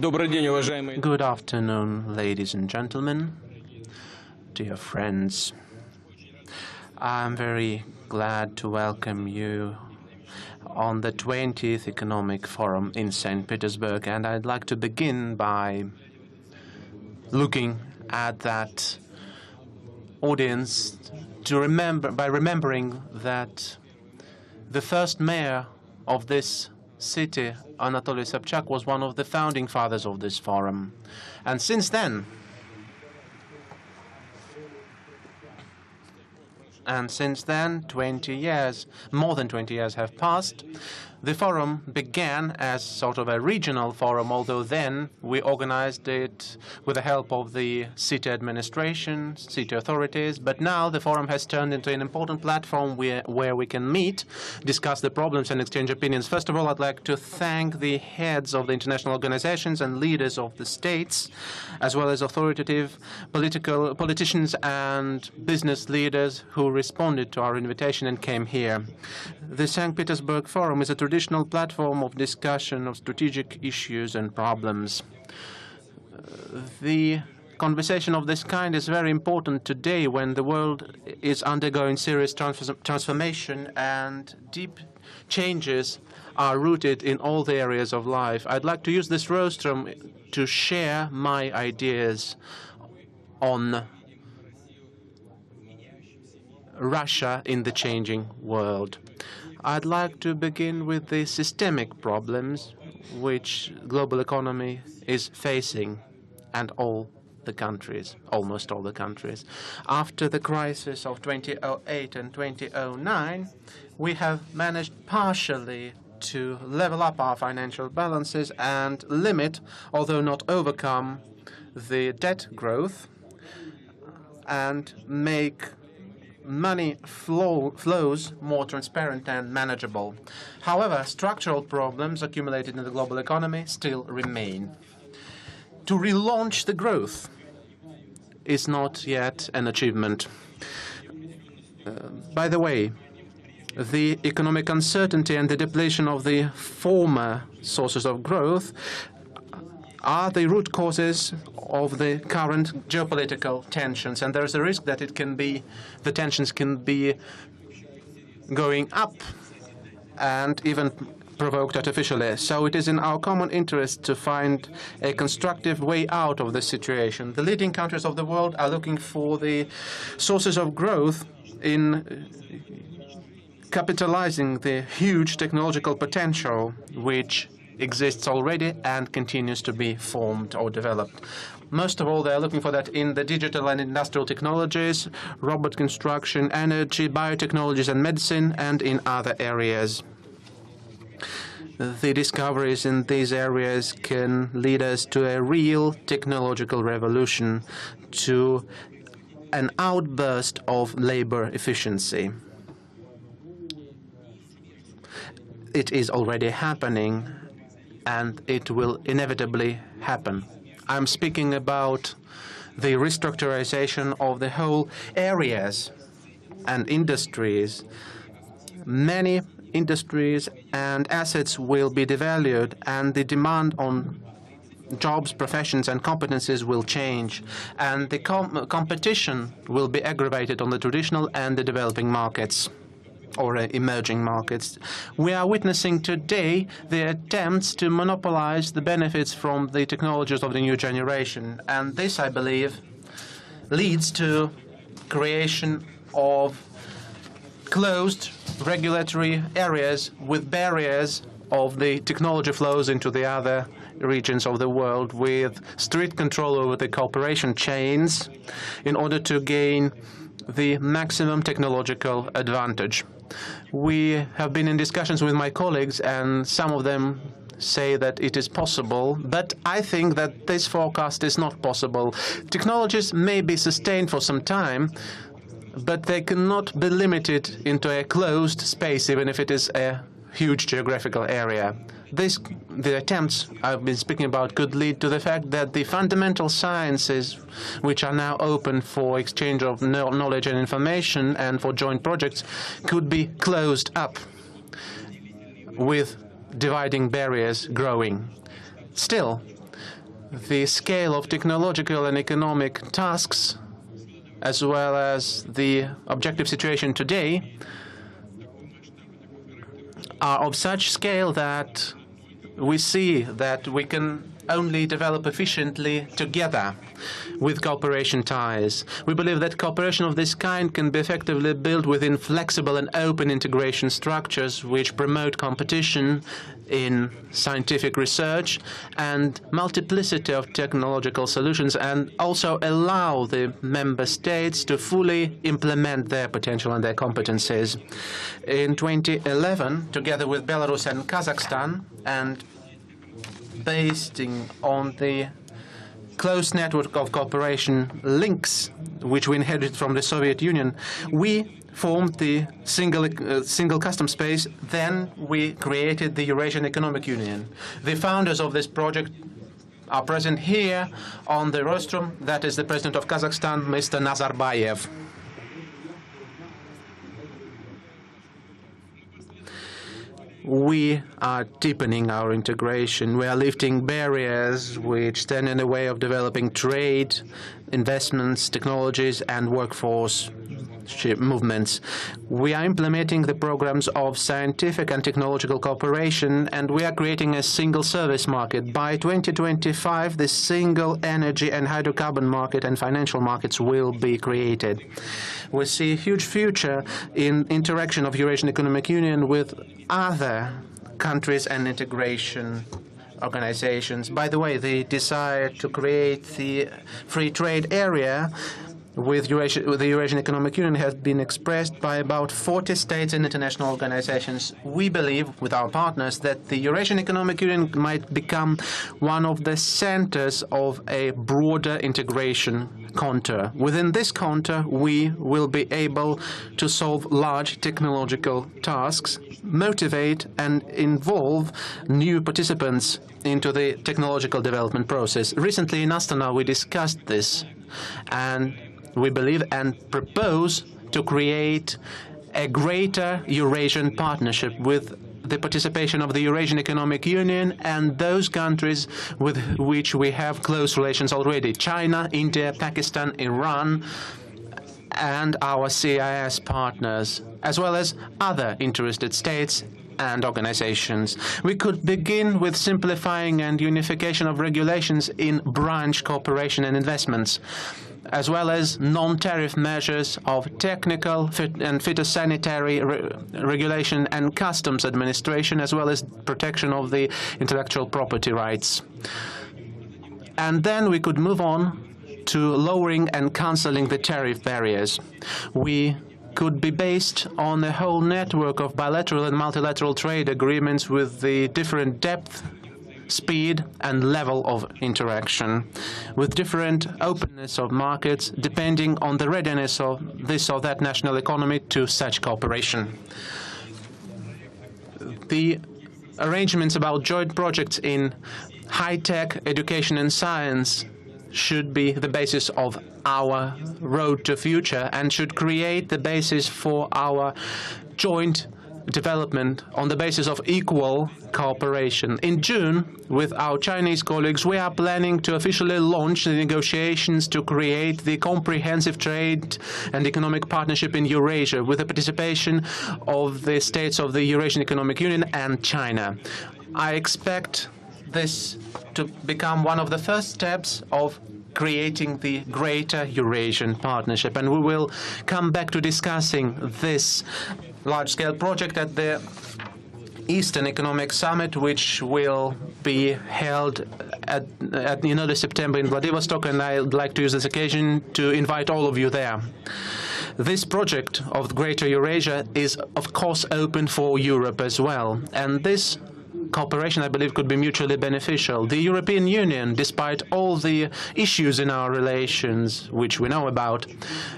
Good afternoon, ladies and gentlemen, dear friends. I'm very glad to welcome you on the 20th Economic Forum in St. Petersburg, and I'd like to begin by looking at that audience by remembering that the first mayor of this city, Anatoly Sobchak, was one of the founding fathers of this forum. And since then, more than 20 years have passed. The forum began as sort of a regional forum, although then we organized it with the help of the city administration, city authorities. But now the forum has turned into an important platform where we can meet, discuss the problems and exchange opinions. First of all, I'd like to thank the heads of the international organizations and leaders of the states, as well as authoritative politicians and business leaders who responded to our invitation and came here. The St. Petersburg Forum is a traditional platform of discussion of strategic issues and problems. The conversation of this kind is very important today when the world is undergoing serious transformation and deep changes are rooted in all the areas of life. I'd like to use this rostrum to share my ideas on Russia in the changing world. I'd like to begin with the systemic problems which global economy is facing, and almost all the countries. After the crisis of 2008 and 2009, we have managed partially to level up our financial balances and limit, although not overcome, the debt growth and make money flows more transparent and manageable. However, structural problems accumulated in the global economy still remain. To relaunch the growth is not yet an achievement. By the way, the economic uncertainty and the depletion of the former sources of growth are the root causes of the current geopolitical tensions, and there is a risk that the tensions can be going up and even provoked artificially. So it is in our common interest to find a constructive way out of this situation. The leading countries of the world are looking for the sources of growth in capitalizing the huge technological potential which exists already and continues to be formed or developed. Most of all, they are looking for that in the digital and industrial technologies, robot construction, energy, biotechnologies and medicine, and in other areas. The discoveries in these areas can lead us to a real technological revolution, to an outburst of labor efficiency. It is already happening, and it will inevitably happen. I'm speaking about the restructurization of the whole areas and industries. Many industries and assets will be devalued, and the demand on jobs, professions, and competencies will change, and the competition will be aggravated on the traditional and the developing markets, or emerging markets. We are witnessing today the attempts to monopolize the benefits from the technologies of the new generation. And this, I believe, leads to creation of closed regulatory areas with barriers of the technology flows into the other regions of the world, with strict control over the cooperation chains in order to gain the maximum technological advantage. We have been in discussions with my colleagues, and some of them say that it is possible, but I think that this forecast is not possible. Technologies may be sustained for some time, but they cannot be limited into a closed space, even if it is a huge geographical area. The attempts I've been speaking about could lead to the fact that the fundamental sciences, which are now open for exchange of knowledge and information and for joint projects, could be closed up, with dividing barriers growing. Still, the scale of technological and economic tasks, as well as the objective situation today, are of such scale that we see that we can only develop efficiently together with cooperation ties. We believe that cooperation of this kind can be effectively built within flexible and open integration structures which promote competition in scientific research and multiplicity of technological solutions, and also allow the member states to fully implement their potential and their competencies. In 2011, together with Belarus and Kazakhstan, and based on the close network of cooperation links which we inherited from the Soviet Union, we formed the single customs space. Then we created the Eurasian Economic Union. The founders of this project are present here on the rostrum. That is the President of Kazakhstan, Mr. Nazarbayev. We are deepening our integration. We are lifting barriers which stand in the way of developing trade, investments, technologies, and workforce movements. We are implementing the programs of scientific and technological cooperation, and we are creating a single service market. By 2025, the single energy and hydrocarbon market and financial markets will be created. We see a huge future in interaction of Eurasian Economic Union with other countries and integration organizations. By the way, the desire to create the free trade area with the Eurasian Economic Union has been expressed by about 40 states and international organizations. We believe, with our partners, that the Eurasian Economic Union might become one of the centers of a broader integration contour. Within this contour, we will be able to solve large technological tasks, motivate and involve new participants into the technological development process. Recently in Astana, we discussed this, and we believe and propose to create a greater Eurasian partnership with the participation of the Eurasian Economic Union and those countries with which we have close relations already: China, India, Pakistan, Iran, and our CIS partners, as well as other interested states and organizations. We could begin with simplifying and unification of regulations in branch cooperation and investments, as well as non-tariff measures of technical and phytosanitary regulation and customs administration, as well as protection of the intellectual property rights. And then we could move on to lowering and cancelling the tariff barriers. We could be based on a whole network of bilateral and multilateral trade agreements with the different depth, speed and level of interaction, with different openness of markets depending on the readiness of this or that national economy to such cooperation. The arrangements about joint projects in high-tech education and science should be the basis of our road to future and should create the basis for our joint development on the basis of equal cooperation. In June, with our Chinese colleagues, we are planning to officially launch the negotiations to create the comprehensive trade and economic partnership in Eurasia with the participation of the states of the Eurasian Economic Union and China. I expect this to become one of the first steps of creating the greater Eurasian partnership, and we will come back to discussing this large-scale project at the Eastern Economic Summit, which will be held at the end of September in Vladivostok, and I would like to use this occasion to invite all of you there. This project of Greater Eurasia is, of course, open for Europe as well, and this cooperation, I believe, could be mutually beneficial. The European Union, despite all the issues in our relations, which we know about,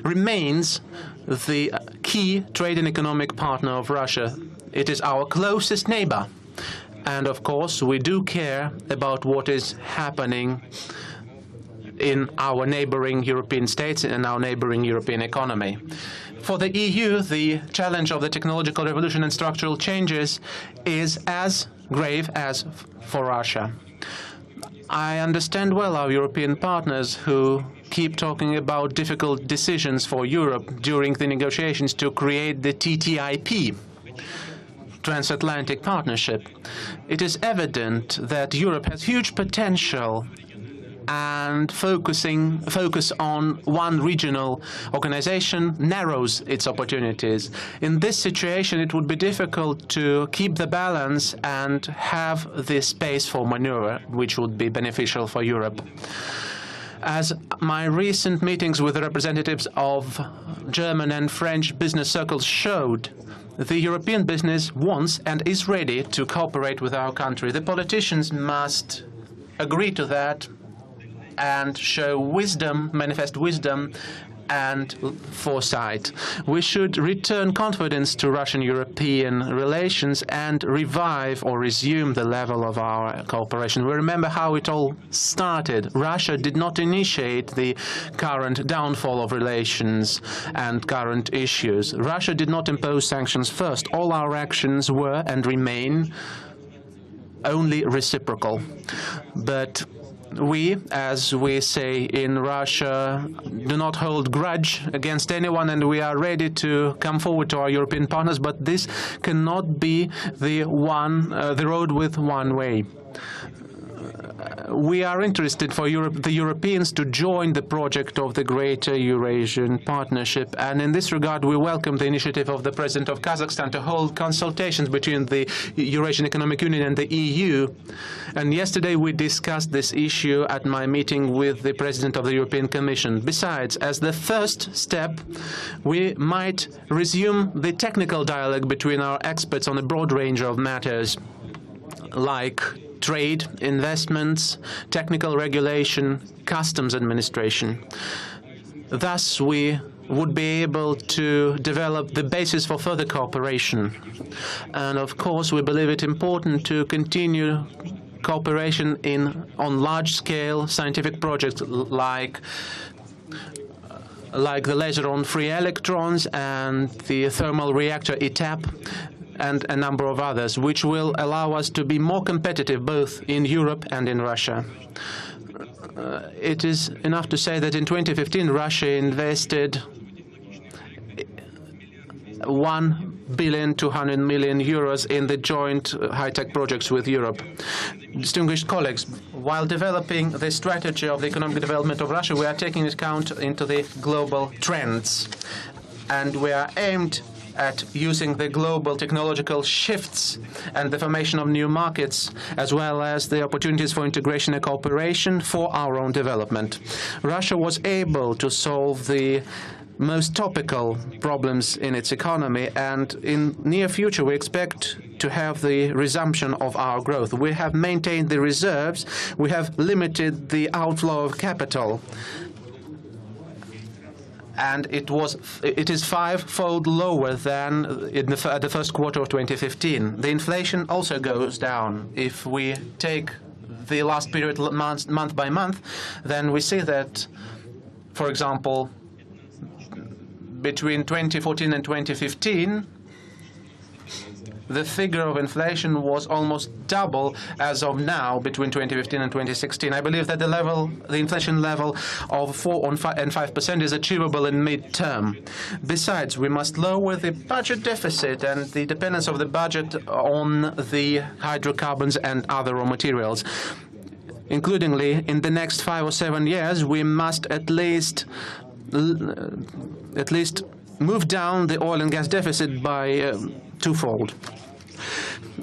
remains the key trade and economic partner of Russia. It is our closest neighbor. And, of course, we do care about what is happening in our neighboring European states and our neighboring European economy. For the EU, the challenge of the technological revolution and structural changes is as grave as for Russia. I understand well our European partners who keep talking about difficult decisions for Europe during the negotiations to create the TTIP, Transatlantic Partnership. It is evident that Europe has huge potential, and focus on one regional organization narrows its opportunities. In this situation, it would be difficult to keep the balance and have the space for maneuver, which would be beneficial for Europe. As my recent meetings with the representatives of German and French business circles showed, the European business wants and is ready to cooperate with our country. The politicians must agree to that and show wisdom, manifest wisdom and foresight. We should return confidence to Russian-European relations and revive or resume the level of our cooperation. We remember how it all started. Russia did not initiate the current downfall of relations and current issues. Russia did not impose sanctions first. All our actions were and remain only reciprocal. But we, as we say in Russia, do not hold grudge against anyone, and we are ready to come forward to our European partners, but this cannot be the road with one way. We are interested for the Europeans to join the project of the Greater Eurasian Partnership, and in this regard we welcome the initiative of the President of Kazakhstan to hold consultations between the Eurasian Economic Union and the EU. And yesterday we discussed this issue at my meeting with the President of the European Commission. Besides, as the first step, we might resume the technical dialogue between our experts on a broad range of matters, like trade, investments, technical regulation, customs administration. Thus, we would be able to develop the basis for further cooperation. And of course, we believe it important to continue cooperation on large-scale scientific projects like the laser on free electrons and the thermal reactor ETAP, and a number of others, which will allow us to be more competitive both in Europe and in Russia. It is enough to say that in 2015, Russia invested €1,200,000,000 in the joint high-tech projects with Europe. Distinguished colleagues, while developing the strategy of the economic development of Russia, we are taking account into the global trends, and we are aimed at using the global technological shifts and the formation of new markets, as well as the opportunities for integration and cooperation for our own development. Russia was able to solve the most topical problems in its economy, and in near future we expect to have the resumption of our growth. We have maintained the reserves, we have limited the outflow of capital, and it is five-fold lower than at the first quarter of 2015. The inflation also goes down. If we take the last period month by month, then we see that, for example, between 2014 and 2015, the figure of inflation was almost double as of now between 2015 and 2016. I believe that the inflation level of 4 and 5% is achievable in mid-term. Besides, we must lower the budget deficit and the dependence of the budget on the hydrocarbons and other raw materials. Includingly, in the next 5 or 7 years, we must at least move down the oil and gas deficit by twofold.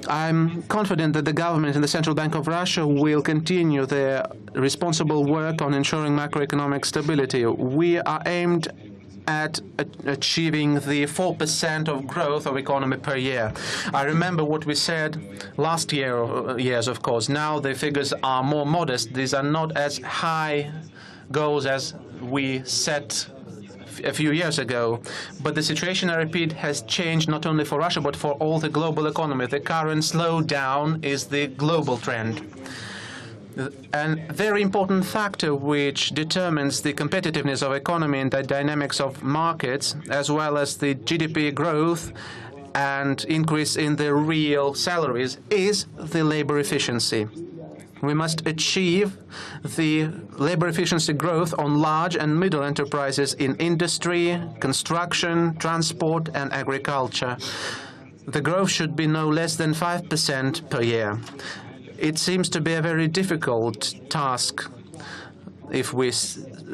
I'm confident that the government and the Central Bank of Russia will continue their responsible work on ensuring macroeconomic stability. We are aimed at achieving the 4% of growth of economy per year. I remember what we said last years, of course. Now the figures are more modest. These are not as high goals as we set a few years ago. But the situation, I repeat, has changed not only for Russia, but for all the global economy. The current slowdown is the global trend. A very important factor which determines the competitiveness of economy and the dynamics of markets, as well as the GDP growth and increase in the real salaries, is the labor efficiency. We must achieve the labor efficiency growth on large and middle enterprises in industry, construction, transport and agriculture. The growth should be no less than 5% per year. It seems to be a very difficult task if we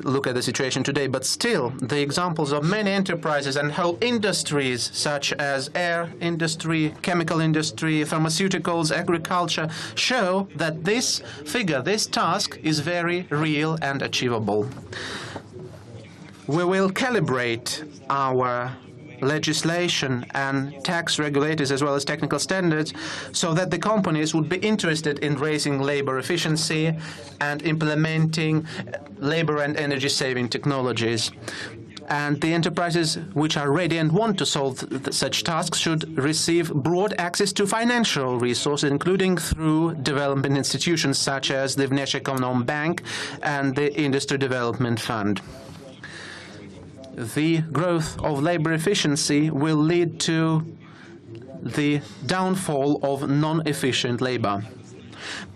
look at the situation today, but still, the examples of many enterprises and whole industries, such as air industry, chemical industry, pharmaceuticals, agriculture, show that this figure, this task, is very real and achievable. We will calibrate our legislation and tax regulators as well as technical standards so that the companies would be interested in raising labor efficiency and implementing labor and energy saving technologies. And the enterprises which are ready and want to solve such tasks should receive broad access to financial resources, including through development institutions such as the Vneshekonom Bank and the Industry Development Fund. The growth of labor efficiency will lead to the downfall of non-efficient labor,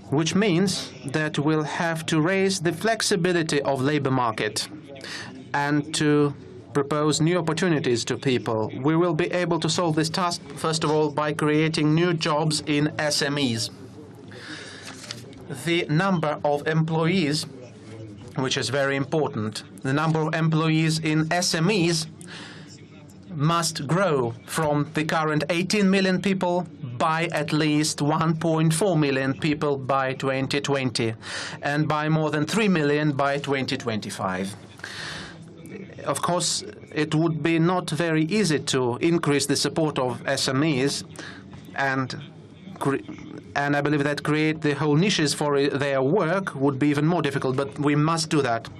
which means that we'll have to raise the flexibility of labor market and to propose new opportunities to people. We will be able to solve this task, first of all, by creating new jobs in SMEs. The number of employees, which is very important. The number of employees in SMEs must grow from the current 18 million people by at least 1.4 million people by 2020 and by more than 3 million by 2025. Of course, it would be not very easy to increase the support of SMEs, and I believe that create the whole niches for their work would be even more difficult, but we must do that.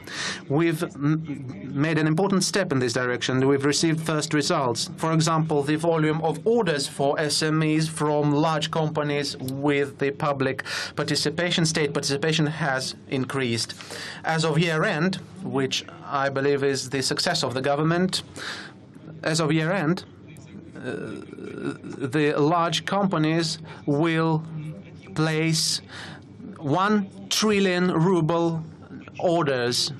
We've made an important step in this direction. We've received first results. For example, the volume of orders for SMEs from large companies with the public participation, state participation, has increased. As of year-end, which I believe is the success of the government, as of year-end, the large companies will place 1 trillion ruble orders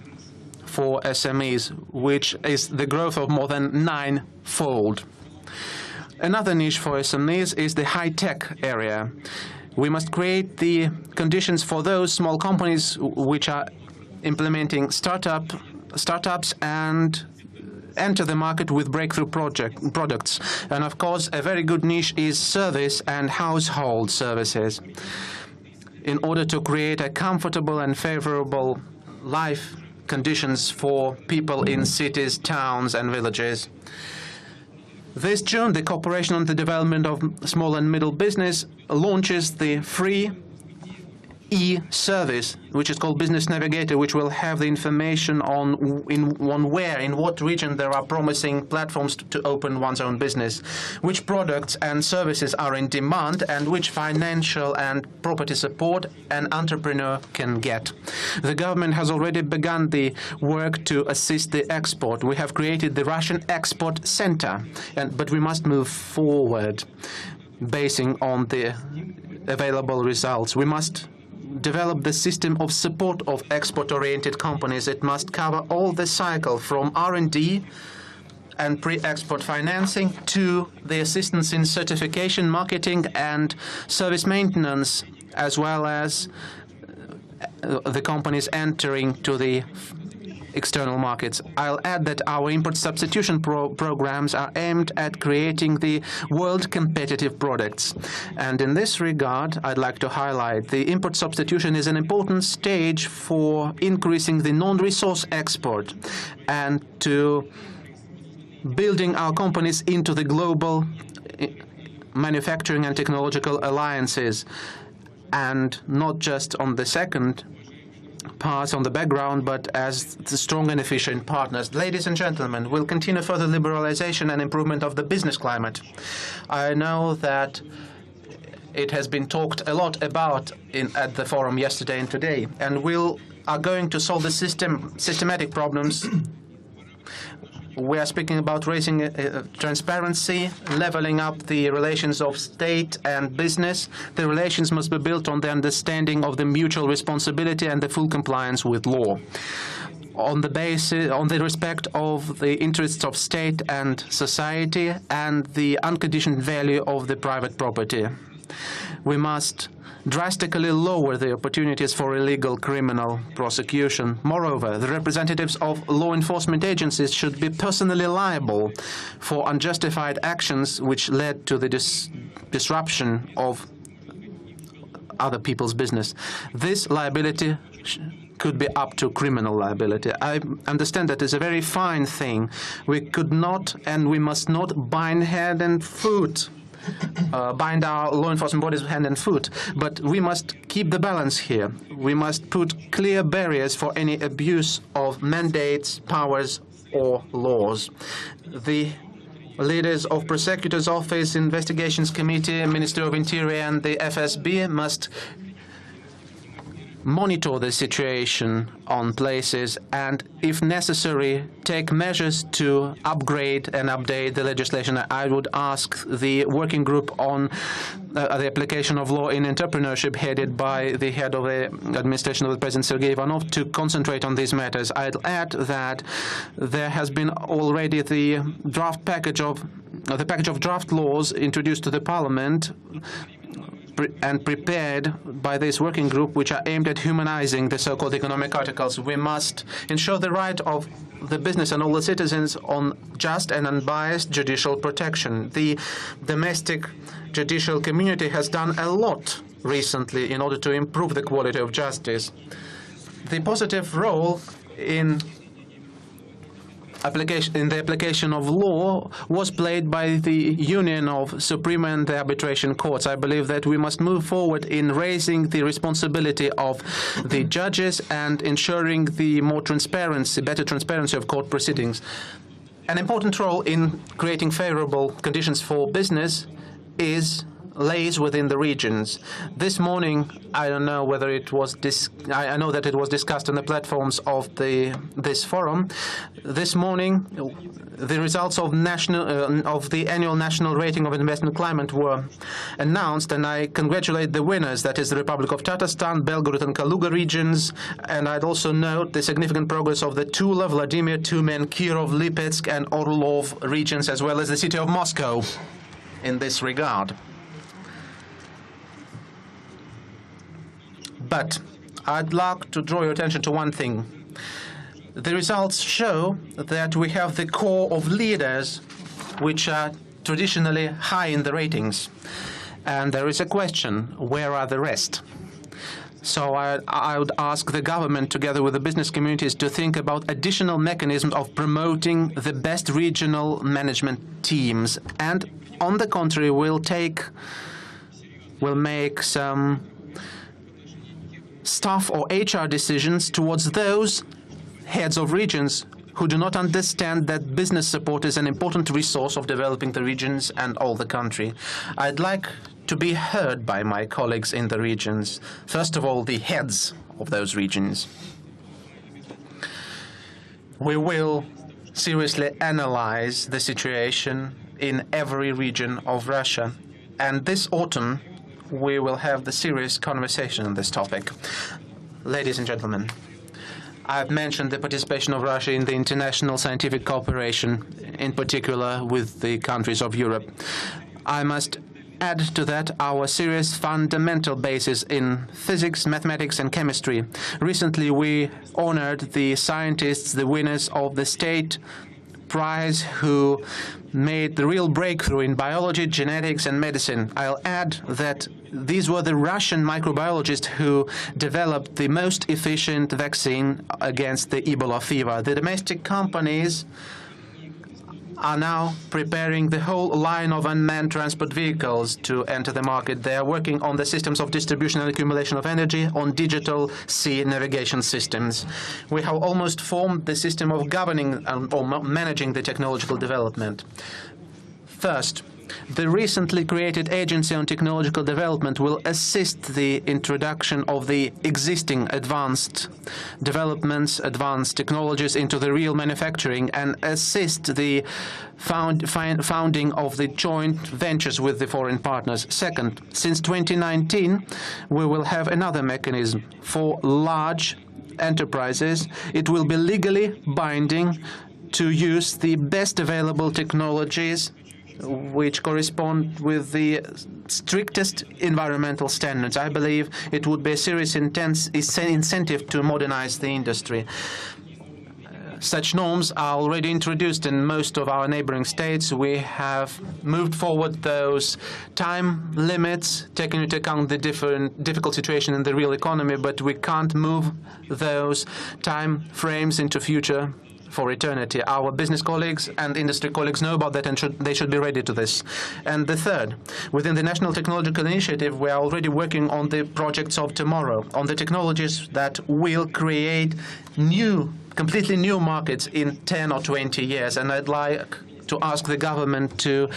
for SMEs, which is the growth of more than 9-fold. Another niche for SMEs is the high-tech area. We must create the conditions for those small companies which are implementing startups and enter the market with breakthrough products. And of course, a very good niche is service and household services. In order to create a comfortable and favorable life conditions for people in cities, towns and villages. This June, the Cooperation on the Development of Small and Middle Business launches the free e-service, which is called Business Navigator, which will have the information on in what region there are promising platforms to open one's own business, which products and services are in demand, and which financial and property support an entrepreneur can get. The government has already begun the work to assist the export. We have created the Russian Export Center, but we must move forward basing on the available results. We must develop the system of support of export-oriented companies. It must cover all the cycle from R&D and pre-export financing to the assistance in certification, marketing and service maintenance, as well as the companies entering to the external markets. I'll add that our import substitution programs are aimed at creating the world competitive products. And in this regard, I'd like to highlight the import substitution is an important stage for increasing the non-resource export and to building our companies into the global manufacturing and technological alliances, and not just on the second pass on the background, but as the strong and efficient partners. Ladies and gentlemen, we'll continue further liberalization and improvement of the business climate. I know that it has been talked a lot about at the forum yesterday and today, and we are going to solve the systematic problems We are speaking about raising transparency, leveling up the relations of state and business. The relations must be built on the understanding of the mutual responsibility and the full compliance with law, on the respect of the interests of state and society and the unconditioned value of the private property. We must drastically lower the opportunities for illegal criminal prosecution. Moreover, the representatives of law enforcement agencies should be personally liable for unjustified actions which led to the disruption of other people's business. This liability could be up to criminal liability. I understand that is a very fine thing. We could not and we must not bind hand and foot, bind our law enforcement bodies hand and foot, but we must keep the balance here. We must put clear barriers for any abuse of mandates, powers, or laws. The leaders of Prosecutor's Office, Investigations Committee, Ministry of Interior, and the FSB must monitor the situation on places and, if necessary, take measures to upgrade and update the legislation. I would ask the working group on the application of law in entrepreneurship, headed by the head of the administration of the President Sergei Ivanov, to concentrate on these matters. I'd add that there has been already the package of draft laws introduced to the Parliament and prepared by this working group, which are aimed at humanizing the so-called economic articles. We must ensure the right of the business and all the citizens on just and unbiased judicial protection. The domestic judicial community has done a lot recently in order to improve the quality of justice. The positive role in the application of law was played by the Union of Supreme and the Arbitration Courts. I believe that we must move forward in raising the responsibility of the judges and ensuring the better transparency of court proceedings. An important role in creating favorable conditions for business lays within the regions. This morning, I don't know whether it was I know that it was discussed on the platforms of this forum. This morning, the results of the annual national rating of investment climate were announced, and I congratulate the winners. That is the Republic of Tatarstan, Belgorod and Kaluga regions, and I'd also note the significant progress of the Tula, Vladimir, Tyumen, Kirov, Lipetsk, and Orlov regions, as well as the city of Moscow in this regard. But I'd like to draw your attention to one thing. The results show that we have the core of leaders which are traditionally high in the ratings. And there is a question, where are the rest? So I would ask the government, together with the business communities, to think about additional mechanisms of promoting the best regional management teams. And on the contrary, we'll make some staff or HR decisions towards those heads of regions who do not understand that business support is an important resource of developing the regions and all the country. I'd like to be heard by my colleagues in the regions. First of all, the heads of those regions. We will seriously analyze the situation in every region of Russia, and this autumn we will have the serious conversation on this topic. Ladies and gentlemen, I've mentioned the participation of Russia in the international scientific cooperation, in particular with the countries of Europe. I must add to that our serious fundamental basis in physics, mathematics, and chemistry. Recently, we honored the scientists, the winners of the State Prize, who made the real breakthrough in biology, genetics, and medicine. I'll add that these were the Russian microbiologists who developed the most efficient vaccine against the Ebola fever. The domestic companies are now preparing the whole line of unmanned transport vehicles to enter the market. They are working on the systems of distribution and accumulation of energy, on digital sea navigation systems. We have almost formed the system of governing or managing the technological development. First, The recently created Agency on Technological Development will assist the introduction of the existing advanced developments, advanced technologies into the real manufacturing and assist the founding of the joint ventures with the foreign partners. Second, since 2019, we will have another mechanism for large enterprises. It will be legally binding to use the best available technologies which correspond with the strictest environmental standards. I believe it would be a serious incentive to modernize the industry. Such norms are already introduced in most of our neighboring states. We have moved forward those time limits, taking into account the difficult situation in the real economy, but we can't move those time frames into future for eternity. Our business colleagues and industry colleagues know about that, and they should be ready to this. And the third, within the National Technological Initiative, we are already working on the projects of tomorrow, on the technologies that will create completely new markets in 10 or 20 years. And I'd like to ask the government to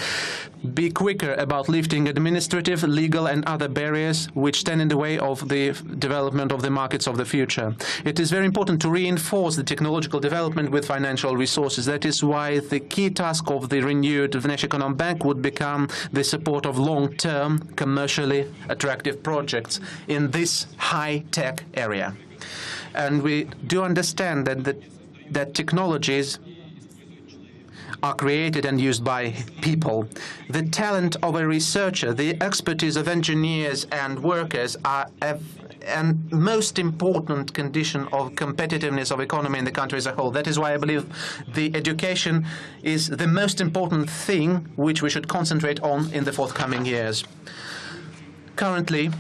be quicker about lifting administrative, legal and other barriers which stand in the way of the development of the markets of the future. It is very important to reinforce the technological development with financial resources. That is why the key task of the renewed Vneshekonombank would become the support of long-term, commercially attractive projects in this high-tech area. And we do understand that technologies are created and used by people. The talent of a researcher, the expertise of engineers and workers are a most important condition of competitiveness of economy in the country as a whole. That is why I believe the education is the most important thing which we should concentrate on in the forthcoming years. Currently,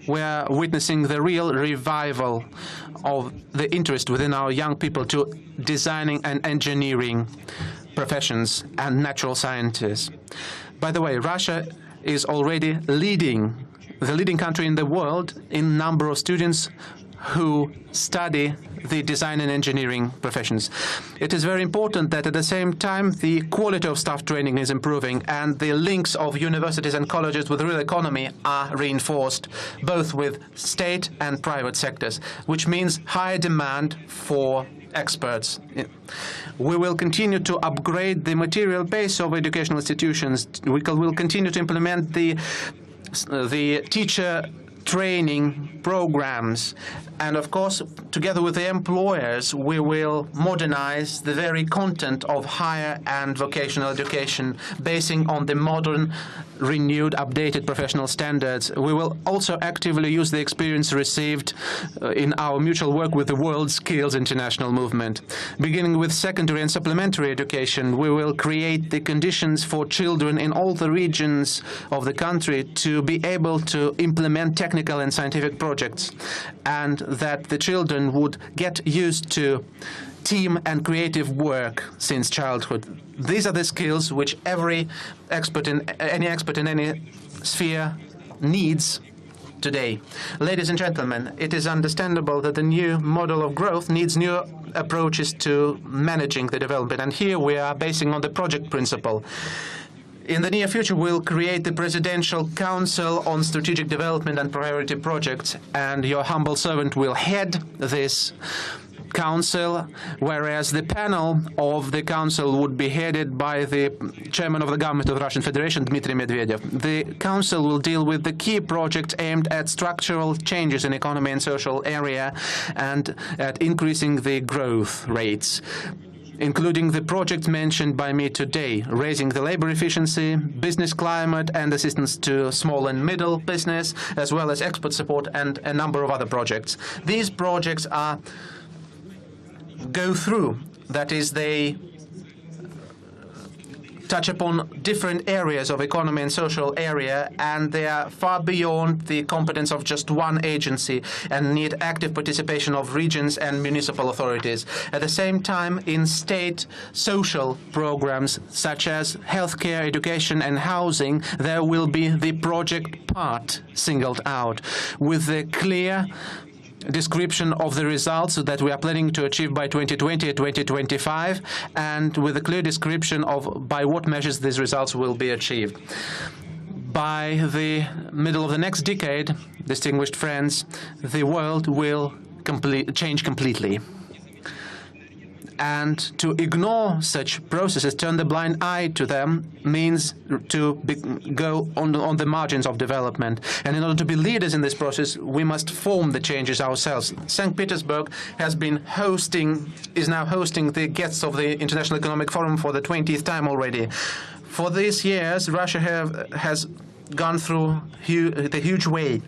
we are witnessing the real revival of the interest within our young people to designing and engineering professions and natural sciences. By the way, Russia is already the leading country in the world in number of students who study the design and engineering professions. It is very important that at the same time the quality of staff training is improving and the links of universities and colleges with the real economy are reinforced, both with state and private sectors, which means higher demand for experts. We will continue to upgrade the material base of educational institutions. We will continue to implement the teacher training programs. And of course, together with the employers, we will modernize the very content of higher and vocational education, basing on the modern, renewed, updated professional standards. We will also actively use the experience received in our mutual work with the World Skills International Movement. Beginning with secondary and supplementary education, we will create the conditions for children in all the regions of the country to be able to implement technical and scientific projects, and that the children would get used to team and creative work since childhood. These are the skills which any expert in any sphere needs today. Ladies and gentlemen, it is understandable that the new model of growth needs new approaches to managing the development, and here we are basing on the project principle. In the near future, we'll create the Presidential Council on Strategic Development and Priority Projects, and your humble servant will head this council, whereas the panel of the council would be headed by the chairman of the government of the Russian Federation, Dmitry Medvedev. The council will deal with the key projects aimed at structural changes in economy and social area and at increasing the growth rates, including the projects mentioned by me today, raising the labor efficiency, business climate, and assistance to small and middle business, as well as export support and a number of other projects. These projects go through, that is, they touch upon different areas of economy and social area, and they are far beyond the competence of just one agency and need active participation of regions and municipal authorities. At the same time, in state social programs such as healthcare, education and housing, there will be the project part singled out with the clear description of the results that we are planning to achieve by 2020 and 2025, and with a clear description of by what measures these results will be achieved. By the middle of the next decade, distinguished friends, the world will change completely. And to ignore such processes, turn the blind eye to them, means to go on the margins of development. And in order to be leaders in this process, we must form the changes ourselves. St. Petersburg is now hosting the guests of the International Economic Forum for the 20th time already. For these years, Russia has gone through the huge wave,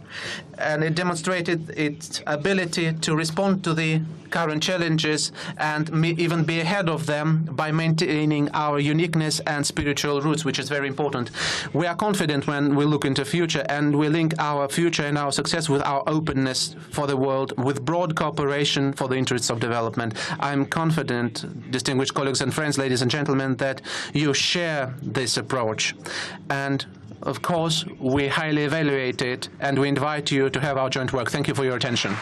and it demonstrated its ability to respond to the current challenges and even be ahead of them by maintaining our uniqueness and spiritual roots, which is very important. We are confident when we look into the future, and we link our future and our success with our openness for the world, with broad cooperation for the interests of development. I'm confident, distinguished colleagues and friends, ladies and gentlemen, that you share this approach. And of course, we highly evaluate it, and we invite you to have our joint work. Thank you for your attention.